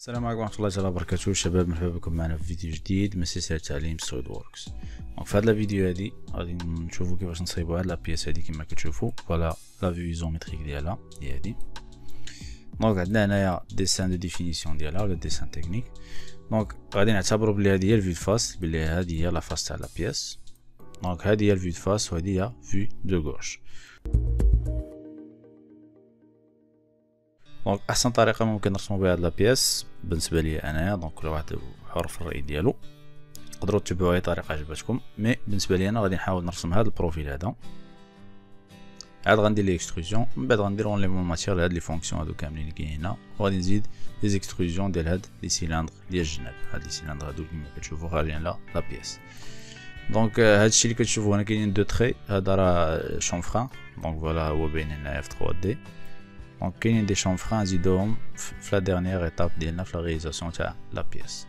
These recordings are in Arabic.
السلام عليكم ورحمة الله تعالى وبركاته. شباب مرحبا بكم معنا في فيديو جديد من سلسلة تعليم سوليد ووركس. دونك في هاد الفيديو هادي غادي نشوفو كيفاش نصايبو هاد لابيس هادي كما كتشوفو. فوالا لا فيو ايزومتريك ديالها هي هادي. دونك عندنا هنايا ديسان دو ديفينيسيون ديالها ولا ديسان تكنيك. دونك غادي نعتبرو بلي هادي هي الفيو دو فاس، بلي هادي هي لا فاس تاع لابيس. دونك هادي هي الفيو دو فاس وهادي هي فيو دو غوش. دونك احسن طريقه ممكن نرسمو بها هاد لابيس بالنسبه لي انايا، دونك كل واحد حر في الراي ديالو، تقدروا تتبعوا اي طريقه عجبتكم. مي بالنسبه لي انا غادي نحاول نرسم هذا البروفيل هذا. عاد غندير لي اكستروجن، من بعد غندير اونليمون ماتير لهاد لي فونكسيون هادو كاملين اللي كاينين هنا، وغادي نزيد لي اكستروجن ديال هاد لي سيلندر ديال الجناب. هاد لي سيلندر هادو كما كتشوفوا خارجين على لابيس. دونك هادشي اللي كتشوفوا هنا كاينين دو تري، هذا راه شونفران. دونك فوالا هو باين هنايا في 3 دي. دونك كاينين دي شونفران نزيدوهم في لا ديرنيير ايتاب ديالنا في لا رياليزاسيون تاع لا بيس.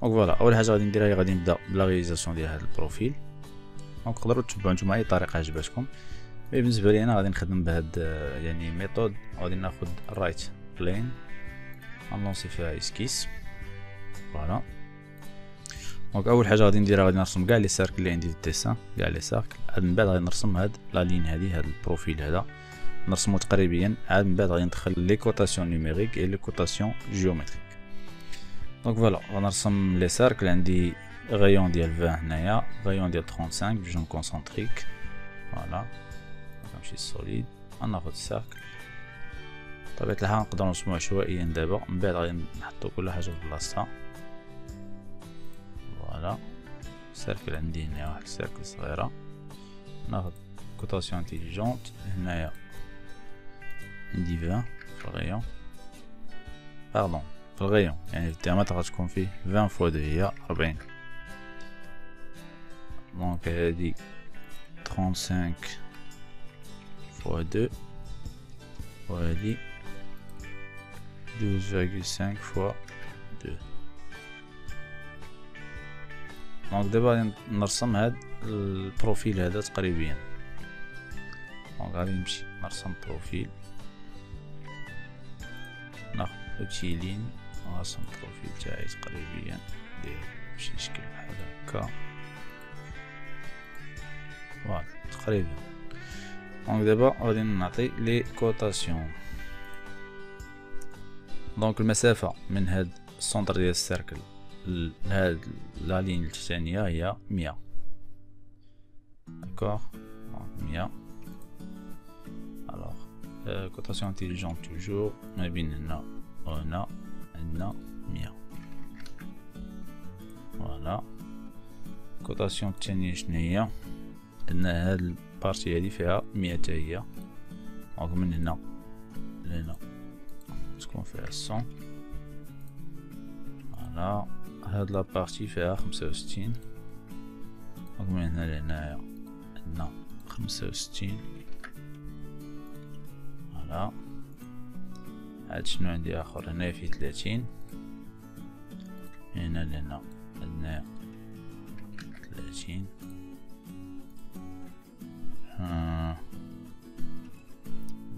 دونك فوالا اول حاجه غادي نديرها هي غادي نبدا بلا رياليزاسيون ديال هذا البروفيل. دونك تقدروا تتبعوا نتوما اي طريقه عجبتكم، مي بالنسبه لي انا غادي نخدم بهاد يعني ميثود. غادي ناخذ رايت بلين غنلونسي فيها اسكيس. فوالا دونك اول حاجه غادي نديرها غادي نرسم كاع لي سيركل اللي عندي في الديسان، كاع لي سيركل. عاد من بعد غادي نرسم هاد لا لين هادي، هاد البروفيل هذا نرسمو تقريبيا. عاد من بعد غادي ندخل لي كوتاسيون نيميريك اي لي كوتاسيون جيومتريك. دونك فوالا غنرسم لي سيركل. عندي غيون ديال 20 هنايا، غيون ديال 35 بجون كونسونتريك. فوالا غنمشي سوليد غناخد السيركل. بطبيعة الحال نقدرو نرسمو عشوائيا دابا، من بعد غادي نحطو كل حاجه في بلاصتها. فوالا السيركل عندي هنا واحد السيركل صغيره، ناخد كوتاسيون انتيليجونت. هنايا عندي 20 في الغيون، باردون في الغيون، يعني في الديامتر غتكون فيه 20 فوا 2 هي 40. دونك هادي 35 فوا 2 وهادي 12.5 فوا 2. دونك دابا غادي نرسم هاد البروفيل هذا تقريبا. دونك غادي نمشي نرسم بروفيل، ناخد اوتي لين نرسم البروفيل تاعي تقريبا، ندير بشي شكل بحال هكا. فوالا تقريبا. دونك دابا غادي نعطي لي كوتاسيون. دونك المسافة من هاد السونتر ديال السيركل لهاد لا لين التحتانية هي 100. داكوغ 100. الوغ كوتاسيون انتيليجونت توجور ما بين هنا وهنا عندنا 100. فوالا كوتاسيون الثانية شناهي؟ عندنا هاد البارتي هادي فيها 100 حتى هي. دونك من هنا لهنا تكون فيها 100. فوالا هاد لا بارتي فيها 65. دونك من هنا لهنايا عندنا 65. فوالا عاد شنو عندي اخر؟ هنا فيه 30. هنا لهنا عندنا 30.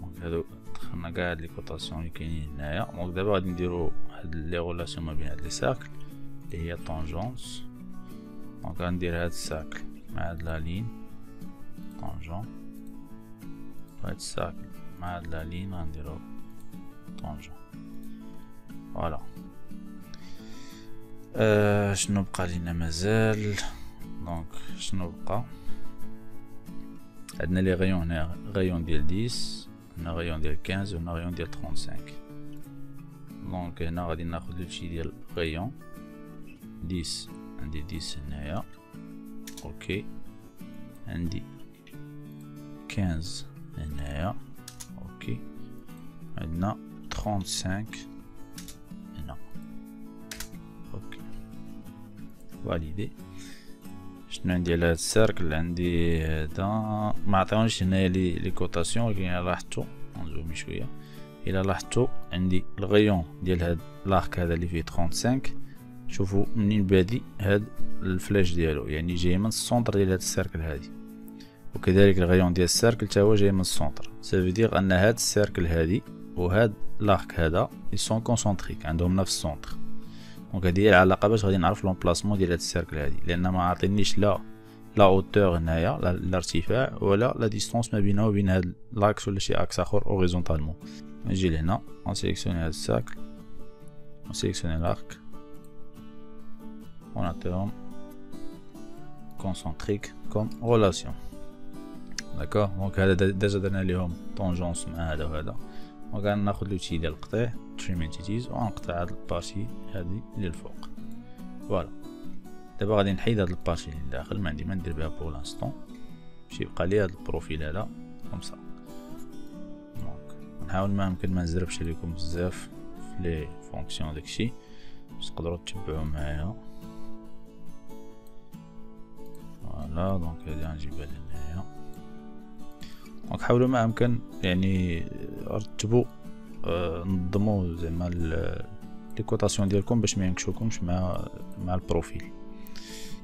دونك هادو دخلنا كاع هاد لي كوتاسيون اللي كاينين هنايا. دونك دابا غادي نديرو هاد لي غولاسيون ما بين هاد لي سيركل اللي هي طونجونس. دونك غندير هاد السيركل مع هاد لا لين طونجون، وهاد السيركل مع هاد لا لين غنديرو طونجون. فوالا شنو بقى لينا مازال؟ دونك شنو بقى؟ عندنا لي غيون هنا، غيون ديال 10، هنا غيون ديال 15 وهنا غيون ديال 35. دونك هنا غادي ناخد لوتشي ديال غيون 10. عندي 10 هنايا، اوكي. عندي 15 هنايا، اوكي. عندنا 35 هنا، اوكي. فاليدي. شنو عندي على هاد السيركل؟ عندي هذا ما عطيونيش هنايا لي كوتاسيون، ولكن الا لاحظتو نزومي شويه، الا لاحظتو عندي الغيون ديال هاد لارك هذا اللي فيه 35. شوفوا منين بادي هاد الفلاش ديالو، يعني جاي من السونتر ديال هاد السيركل هادي، وكذلك الغيون ديال السيركل تا هو جاي من السونتر. سافو دير ان هاد السيركل هادي وهاد لارك هذا يسون كونسونتريك عندهم نفس السونتر. دونك هادي هي العلاقه باش غادي نعرف لومبلاسمون ديال هاد السيركل هادي، لان ما عاطينيش لا اوتور هنايا الارتفاع ولا لا ديستونس ما بينه وبين هاد لاكس ولا شي اكس اخر اوريزونتالمون. نجي لهنا نسيليكسيوني هاد السيركل نسيليكسيوني لارك ونعطيهم كونسونتريك كوم رولاسيون. داكوغ دونك هذا ديجا درنا ليهم طونجونس مع هذا وهذا. دونك غناخد لوتي ديال القطيع تريم انتيتيز وغنقطع هاد البارتي هادي اللي الفوق. فوالا دابا غادي نحيد هاد البارتي اللي داخل ما عندي ما ندير بها بور لانستون باش يبقى لي هاد البروفيل هذا كومسا. دونك نحاول ما يمكن ما نزربش عليكم بزاف في لي فونكسيون داكشي باش تقدروا تتبعوا معايا. فوالا دونك هادي غنجيبها لهنايا. دونك حاولوا ما يمكن يعني رتبوا نظموا زعما لي كوطاسيون ديالكم باش ما ينكشوكمش مع البروفيل.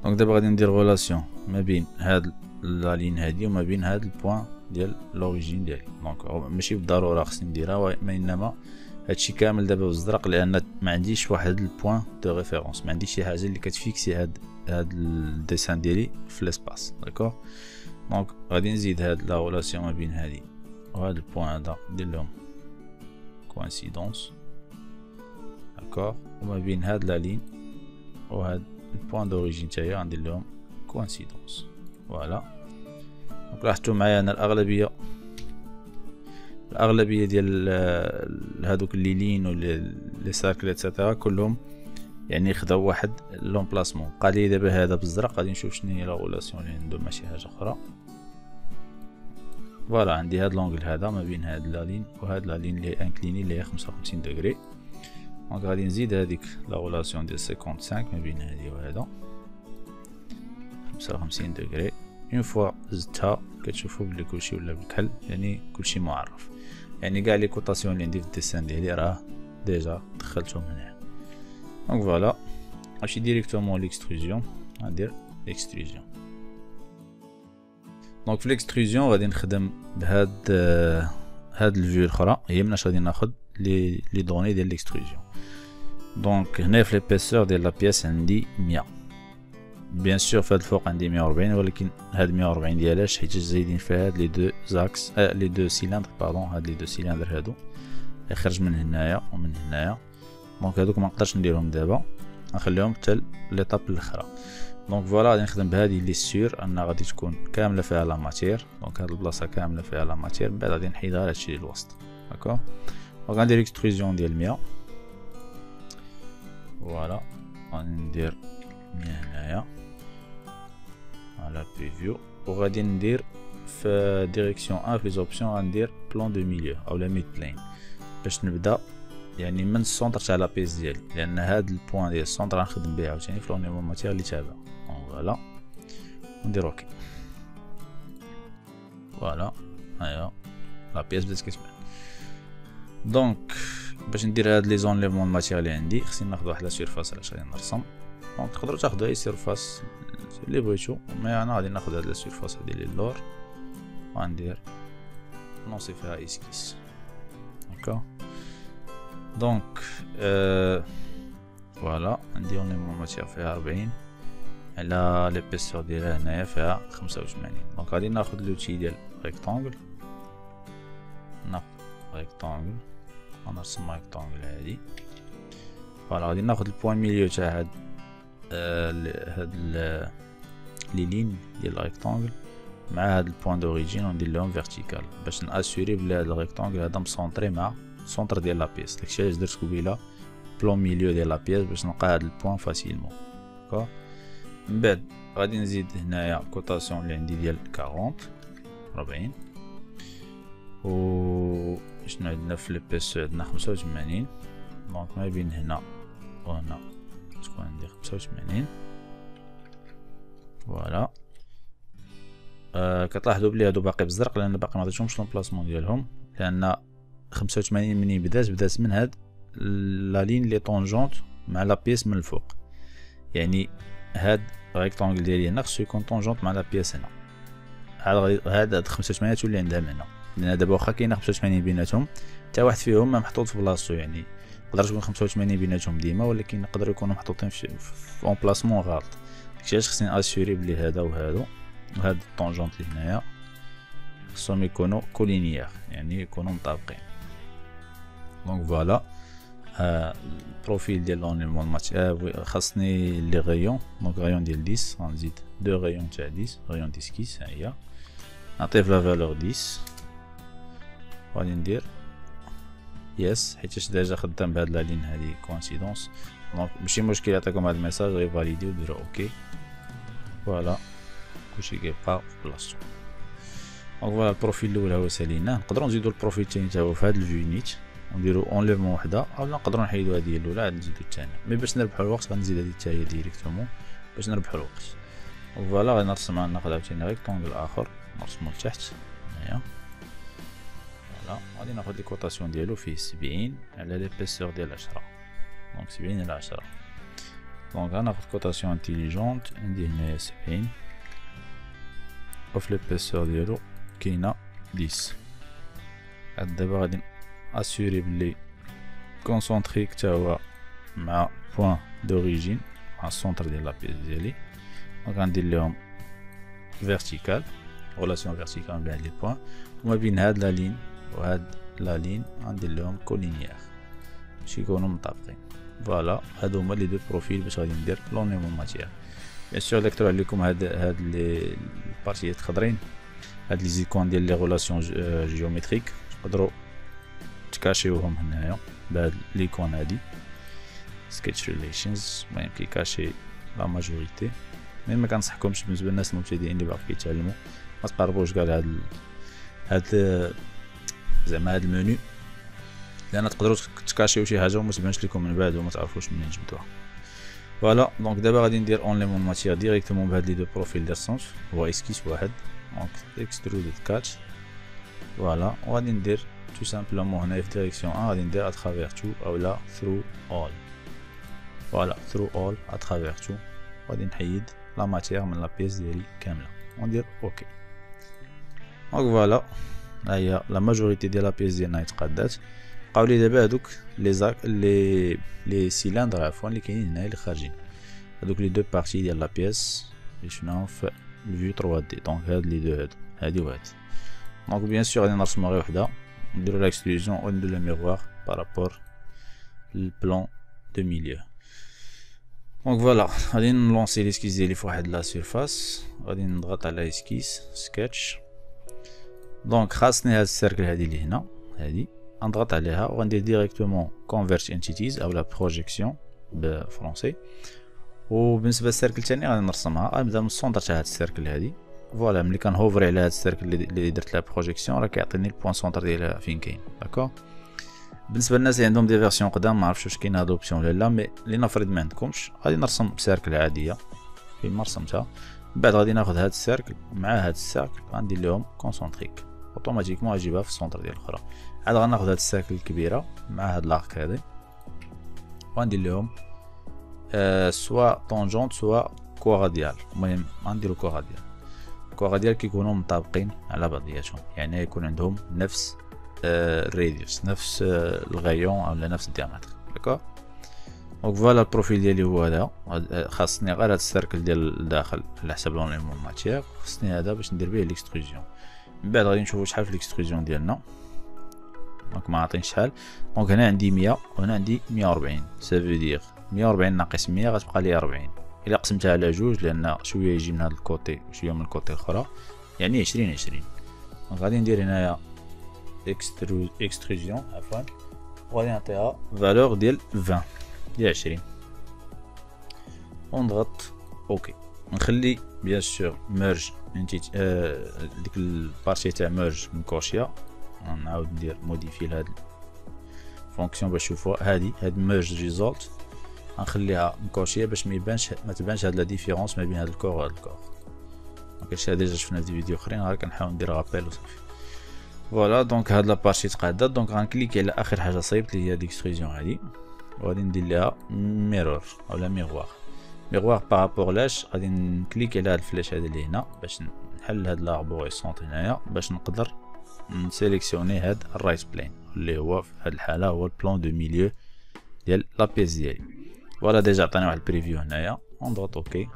دونك دابا غادي ندير ريلاسيون ما بين هاد لا لين هادي وما بين هاد البوين ديال لوريجين ديالي. دونك ماشي بالضروره خصني نديرها ما انما هادشي كامل دابا بالزرق لان ما عنديش واحد البوين دو ريفيرونس، ما عنديش شي حاجه اللي كتفيكسي هاد الديسان ديالي في لاسباس. داكوغ دونك غادي نزيد هاد لا ريلاسيون ما بين هادي وهاد البوين هذا ندير لهم كوانسيدونس. داكوغ وما بين هاد لا لين وهاد البوين دوريجين تاعي غندير لهم كوانسيدونس. فوالا دونك لاحظتوا معايا انا الاغلبيه ديال هادوك اللي لين ولا لي سيركل ايتترا كلهم يعني خداو واحد لومبلاسمون. بقى لي دابا هذا بالزرق غادي نشوف شنو هي لا ريلاسيون اللي عنده مع شي حاجه اخرى. فوالا عندي هاد لونغل هذا ما بين هاد لا لين وهاد لا لين اللي انكليني اللي هي 55 دوغري. دونك غادي نزيد هذيك لا ريلاسيون ديال 55 ما بين هادي وهذا 55 دوغري. اون فوا زدتها كتشوفوا بلي كلشي ولا بالكحل يعني كلشي معرف، يعني كاع لي كوطاسيون اللي عندي في الديسان ديالي راه ديجا دخلتهم هنا. دونك فوالا ماشي ديريكتومون ليكستروزيون غندير ليكستروزيون. دونك في ليكستروزيون غادي نخدم بهاد الفيو الاخرى هي مناش غادي ناخد لي دوني ديال ليكستروزيون. دونك هنا في ليبيسور ديال لا بياس عندي 100 بيان سور في هاد الفوق عندي 140 ولكن هاد 140 ديالاش حيت زايدين فيها هاد لي دو زاكس لي دو سيلندر باردون هاد لي دو سيلندر هادو يخرج من هنايا ومن هنايا. دونك هادوك ما نقدرش نديرهم دابا نخليهم حتى ليطاب الاخرى. دونك فوالا غادي نخدم بهذه لي سيور ان غادي تكون كامله فيها لا ماتير. دونك هاد البلاصه كامله فيها لا ماتير من بعد غادي نحيد غير هادشي اللي الوسط. داكوغ دونك غندير اكستروزيون ديال 100. فوالا غادي ندير 100 هنايا على بريفيو وغادي ندير في ديريكسيون 1 في زوبسيون غندير بلان دو ميليو او لا ميد بلين باش نبدا يعني من السونتر تاع لا بيس ديالي لان هاد البوين ديال السونتر غنخدم بيه عاوتاني في لونيمون ماتير اللي تابع. فوالا ندير اوكي. فوالا هيا لا بيس بدات كتبان. دونك باش ندير هاد لي زونليفمون ماتير اللي عندي خصني ناخذ واحد لا سيرفاس علاش غادي نرسم. دونك تقدروا تاخذوا اي سيرفاس اللي بغيتو مي انا غادي ناخذ هاد لا سيرفاس هادي اللور وغندير نوصي فيها اسكيس. داكوغ دونك فوالا عندي اونيمون ماتير فيها 40 على ليبيسور ديالها هنايا فيها 85. دونك غادي ناخذ لوتي ديال ريكتانغل ناخذ ريكتانغل غنرسم ريكتانغل هادي. فوالا غادي ناخذ البوين ميليو تاع هاد لي لين ديال الريكتانغل مع هاد البوين دوريجين وندير لهم فيرتيكال باش ناسوري بلي هاد الريكتانغل هذا مسونطري مع سونتر ديال لا بيس. داكشي علاش درت قبيله بلون ميليو ديال لا بيس باش نلقى هاد البوين فاسيلمون. داكوغ من بعد غادي نزيد هنايا كوطاسيون اللي عندي ديال 40 و شنو عندنا في ليبيس عندنا 85. دونك ما بين هنا وهنا تكون عندي 85. فوالا كتلاحظوا بلي هادو باقي بالزرق لان باقي ما عطيتهمش لومبلاسمون ديالهم لان 85 منين بدات من هاد لا لين لي طونجونت مع لا بيس من الفوق. يعني هاد ريكتانغل ديالي هنا خصو يكون طونجونت مع لا بيس هنا. هاد 85 تولي عندها معنى لان دابا واخا كاينه 85 بيناتهم حتى واحد فيهم ما محطوط في بلاصتو، يعني يقدر تكون 85 بيناتهم ديما، ولكن يقدروا يكونوا محطوطين في اون بلاسمون غلط. داكشي علاش خصني اسيوري بلي هذا وهادو وهاد الطونجونت اللي هنايا خصهم يكونوا كولينيير، يعني يكونوا مطابقين. دونك فوالا البروفيل ديال لونيمون ماتش. خاصني لي غيون، دونك غيون ديال 10 غنزيد 2 غيون تاع 10 غيون 10 كيس. ها هي نعطيه في لا فالور 10 غادي ندير يس، حيتاش ديجا خدام بهاد لا لين هادي كوانسيدونس. دونك ماشي مشكل يعطيكم هاد الميساج، غير فاليدي وديرو اوكي. فوالا كلشي كيبقى في بلاصتو. دونك فوالا البروفيل الاول هو ساليناه. نقدروا نزيدو البروفيل الثاني تا هو في هاد الفيو نيت ونديرو اونليفمون وحده، اولا نقدروا نحيدو هادي الاولى عاد نزيدو الثانيه. مي باش نربحو الوقت غنزيد هادي حتى هي ديريكتومون باش نربحو الوقت. فوالا غادي نرسم، ناخد عاوتاني ريكتونغل اخر نرسمو لتحت هنايا. فوالا غادي ناخد لي كوطاسيون ديالو فيه 70 على ليبيسور ديال 10، دونك 70 على 10. دونك غناخد كوطاسيون انتيليجونت عندي هنايا 70 وفي ليبيسور ديالو كاينه 10. عاد دابا غادي اسيوري بلي كونسونطريك تا هو مع بوين دوريجين مع السونتر ديال لابيس ديالي. دونك غندير لهم فيرتيكال، ريلاسيون فيرتيكال بين هاد لي بوين، وما بين هاد لا لين وهاد لا لين غندير لهم كولينيير باش يكونوا مطابقين. فوالا هادو هما لي دو بروفيل باش غادي ندير لونيمون ماتيير. بيان سور داكتور عليكم هاد لي البارتيات خضرين، هاد لي زيكون ديال لي ريلاسيون جيومتريك تقدروا تكاشيوهم هنايا بهاد ليكون هادي سكيتش ريليشنز. المهم كيكاشي لا ماجوريتي، مي ما كنصحكمش بالنسبه للناس المبتدئين اللي باقي كيتعلموا ما تقربوش كاع هاد زعما هاد المنيو، لان تقدروا تكاشيو شي حاجه وما تبانش لكم من بعد وما تعرفوش منين جبتوها. فوالا دونك دابا غادي ندير اونليمون ماتيير ديريكتومون بهاد لي دو بروفيل ديال السونش، هو اسكيس واحد دونك اكسترودد كات. فوالا وغادي ندير تو سامبلومون هنايا في ديريكسيون 1 غادي ندير اترافير تو اولا ثرو اول. فوالا ثرو اول اترافير تو، غادي نحيد لا ماتيير من لا بيس ديالي كامله وندير اوكي. دونك فوالا ها هي لا ماجوريتي ديال لا بيس ديالنا يتقادات. بقاو لي دابا هادوك لي سيلندر عفوا اللي كاينين هنايا اللي خارجين، هادوك لي دو بارتي ديال لا بيس اللي شفناهم في الفيو 3 دي. دونك هاد لي دو هادو هادي وهادي. دونك بيان سور غادي نرسمو غير وحده، نديرو لاكستروزيون و نديرو لو ميغوار بارابور للبلان دو ميليو. دونك فوالا غادي نلونسي ليسكيز ديالي فواحد لا سيرفاس، غادي نضغط على اسكيس سكتش. دونك خاصني هاد السيركل هادي اللي هنا هادي نضغط عليها وغندير ديريكتومون كونفيرت انتيتيز او لا بروجيكسيون بالفرنسي. وبالنسبه للسيركل الثاني غادي نرسمها، غنبدا من السونتر تاع هاد السيركل هادي. فوالا ملي كنهوفري على هاد السيركل اللي درت لها بروجيكسيون راه كيعطيني البوان سونتر ديالها فين كاين. داكور بالنسبه للناس اللي عندهم دي فيرسيون قدام ما عرفتش واش كاين هاد اوبسيون ولا لا، مي لنفرض ما عندكمش غادي نرسم سيركل عاديه كيما رسمتها. من بعد غادي ناخذ هاد السيركل مع هاد السيركل غندير لهم كونسونتريك اوتوماتيكمون غنجيبها في السونتر ديال الاخرى. عاد غناخذ هاد السيركل الكبيره مع هاد لارك هذا وغندير لهم سوا طونجونت سوا كوغاديال. المهم غنديرو كوغاديال. كوغاديال كيكونوا مطابقين على بعضياتهم، يعني يكون عندهم نفس الراديوس نفس الغيون او نفس الديامتر. داكور دونك فوالا البروفيل ديالي هو هذا. خاصني غير هاد السيركل ديال الداخل على حسب لونيمون ماتيير، خاصني هذا باش ندير به ليكستروزيون. من بعد غادي نشوفو شحال في ليكستروزيون ديالنا. دونك ما عطينش شحال. دونك هنا عندي 100 وهنا عندي 140 سافو دير 140 ناقص 100 غتبقى لي 40. الا قسمتها على جوج لان شويه يجي من هذا الكوتي وشويه من الكوتي الاخرى يعني 20 20. دونك غادي ندير هنايا اكستروزيون عفوا وغادي نعطيها فالور ديال 20 ديال 20 ونضغط اوكي. نخلي بيان سور ميرج ديك البارتي تاع ميرج مكوشيه. نعاود ندير موديفي لهاد الفونكسيون باش نشوفوها. هاد ميرج ريزولت غنخليها مكوشيه باش ما تبانش هاد لا ديفيرونس ما بين هاد الكور وهاد الكور. دونك هادشي ديجا شفنا في فيديو اخرين غير كنحاول ندير رابيل وصافي. فوالا دونك هاد لابارتي تقادات. دونك غنكليكي على اخر حاجه صايبت اللي هي ديكستروزيون هادي وغادي ندير ليها ميرور اولا ميغوار. ميغوار بارابور لاش غادي نكليكي على هاد الفلاش هذا اللي هنا باش نحل هاد لاربوريسونت هنايا باش نقدر نسيليكسيوني هاد الرايت بلين اللي هو في هاد الحاله هو البلان دو ميليو ديال لا بيس ديالي. فوالا ديجا عطاني واحد البريفيو هنايا، نضغط اوكي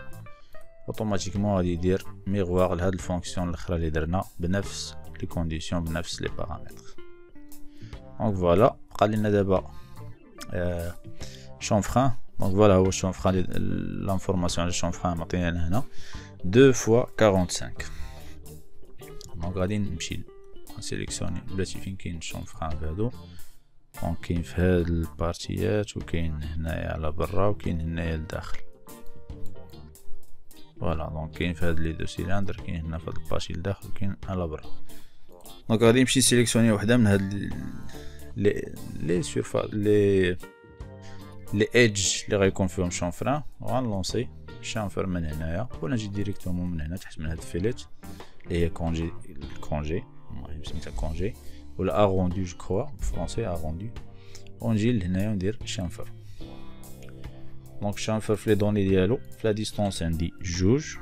اوتوماتيكمون غادي يدير ميغوار لهاد الفونكسيون الاخرى اللي درنا بنفس لي كونديسيون بنفس لي بارامتر. دونك فوالا بقى لنا دابا شونفران. دونك فوالا هو الشونفران لانفورماسيون على الشونفران معطينا لنا هنا 2 فوا 45. دونك غادي نمشي نسيليكسيوني بلاتي فين كاين الشونفران هادو. دونك كاين في هاد البارتيات وكاين هنايا على برا وكاين هنايا لداخل. فوالا دونك كاين في هاد لي دو سيلندر، كاين هنا في هاد البارتي لداخل وكاين على برا. دونك غادي نمشي سيليكسيوني وحده من هاد لي سيرفا لي ايدج اللي غيكون فيهم شونفران، وغنلونسي الشانفر من هنايا ولا نجي ديريكتومون من هنا تحت من هاد الفيليت اللي هي كونجي المهم سميتها كونجي ولا اغوندو جو كروا بالفرونسي اغوندو، ونجي لهنايا وندير شانفر. دونك شانفر في لي دوني ديالو في لا ديستونس عندي جوج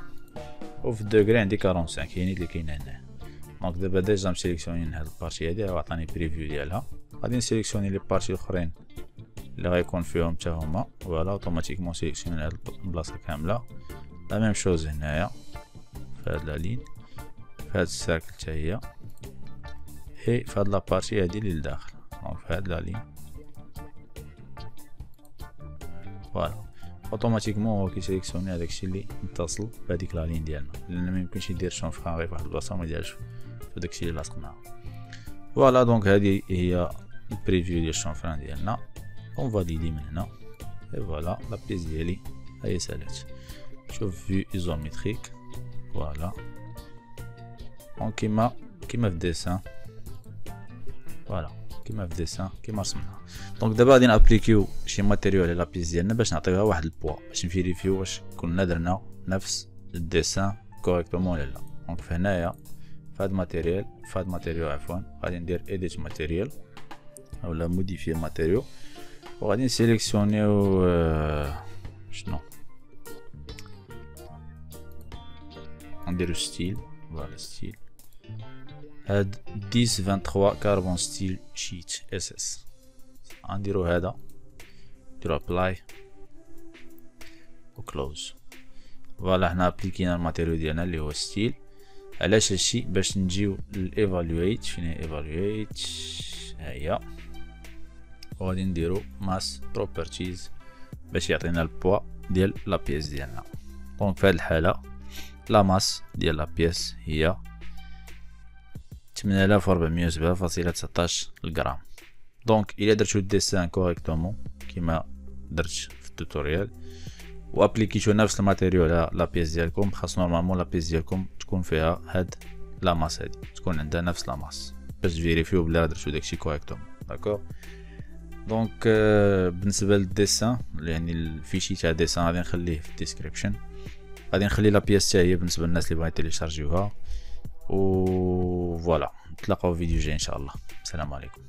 وفي الدوغري عندي 45 هي اللي كاينه هنا. دونك دابا ديجا مسيليكسيونين هاد البارتي هادي وعطاني بريفيو ديالها. غادي نسيليكسيوني لي بارتي الاخرين اللي غيكون فيهم حتى هما. فوالا اوتوماتيكمون سيليكسيوني هاد البلاصه كامله. لا ميم شوز هنايا في هاد لا لين في هاد الساكل حتى هي اي في هاد لابارتي هادي اللي لداخل. دونك في هاد لا لين فوالا اوتوماتيكمون هو كيسيليكسيوني هداكشي اللي متصل بهاديك لا لين ديالنا، لان ميمكنش يدير شونفران غير فواحد البلاصه وما يديرش في داكشي اللي لاصق معاه. فوالا دونك هادي هي البريفيو ديال الشونفران ديالنا. اون فاليدي من هنا اي فوالا لا بيس ديالي هي سالات. شوف فيو ايزوميتريك فوالا دونك كيما في الديسان. فوالا كيما في الديسان كيما رسمنا. دونك دابا غادي نابليكيو شي ماتيريال على لا بيس ديالنا باش نعطيوها واحد البوا باش نفيريفيو واش كنا درنا نفس الديسان كوريكتومون ولا لا. دونك في هنايا في هاد ماتيريال عفوا غادي ندير اديت ماتيريال اولا موديفي ماتيريال وغادي نسيليكسيونيو شنو نديرو ستيل. فوالا ستيل هاد 1023 كاربون ستيل شيت اس اس غنديرو هذا نديرو ابلاي و كلوز. فوالا حنا ابليكينا الماتيريال ديالنا اللي هو ستيل. علاش هادشي؟ باش نجيو للايفالويت. فين هي ايفالويت؟ ها هي. وغادي نديرو ماس بروبرتيز باش يعطينا البوا ديال لا بيس ديالنا. دونك في هاد الحاله لا ماس ديال لا بيس هي 8407.19 غرام. دونك الا درتو الديسان كوريكتومون كيما درت في التوتوريال وابليكيتو نفس الماتيريال على لا بيس ديالكم، خاص نورمالمون لا بيس ديالكم تكون فيها هاد لا ماس هادي، تكون عندها نفس لا ماس باش تفيريفيو بلي درتو داكشي كوريكتومون. داكور. دونك بالنسبه للديسان يعني الفيشي تاع الديسان غادي نخليه في الديسكريبشن. غادي نخلي لا بيس تاعي بالنسبه للناس اللي بغاو يتيليشارجيوها. و فوالا نتلاقاو في فيديو جاي ان شاء الله. السلام عليكم.